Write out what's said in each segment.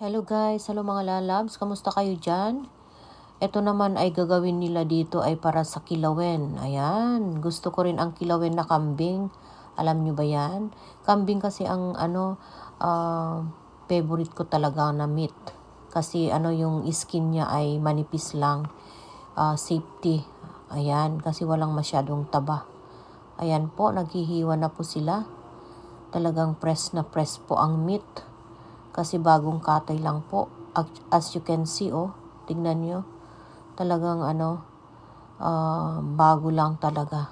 Hello guys, hello mga lalabs, kamusta kayo dyan? Ito naman ay gagawin nila dito ay para sa kilawin. Ayan, gusto ko rin ang kilawin na kambing. Alam nyo ba yan? Kambing kasi ang favorite ko talaga na meat. Kasi yung skin niya ay manipis lang. Safety. Ayan, kasi walang masyadong taba. Ayan po, naghihiwa na po sila. Talagang press na press po ang meat. Kasi bagong katay lang po. As you can see, tignan nyo. Talagang bago lang talaga.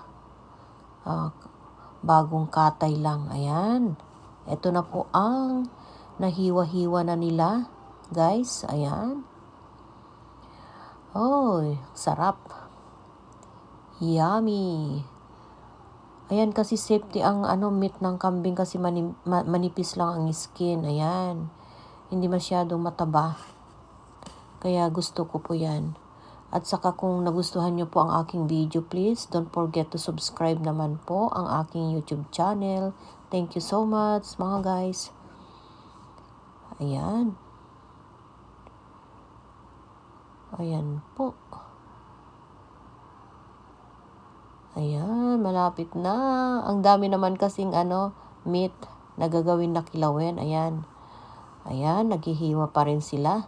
Bagong katay lang. Ayan. Ito na po ang nahiwa-hiwa na nila. Guys, ayan. Oy, sarap. Yummy. Ayan kasi safety ang meat ng kambing kasi manipis lang ang skin. Ayan. Hindi masyadong mataba. Kaya gusto ko po yan. At saka kung nagustuhan nyo po ang aking video, please don't forget to subscribe naman po ang aking YouTube channel. Thank you so much mga guys. Ayan. Ayan po. Ayan, malapit na. Ang dami naman kasing meat na gagawin na kilawin. Ayan. Ayan, naghihiwa pa rin sila.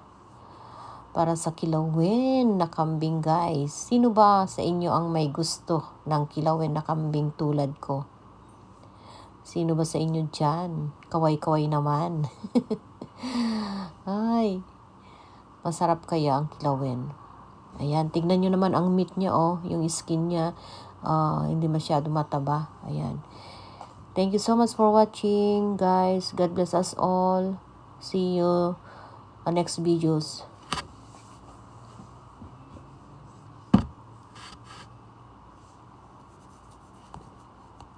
Para sa kilawin na kambing guys. Sino ba sa inyo ang may gusto ng kilawin na kambing tulad ko? Sino ba sa inyo dyan? Kaway-kaway naman. Ay, masarap kaya ang kilawin. Ayan, tignan nyo naman ang meat niya yung skin niya. Hindi masyado mataba. Ayan. Thank you so much for watching guys. God bless us all. See you on next videos.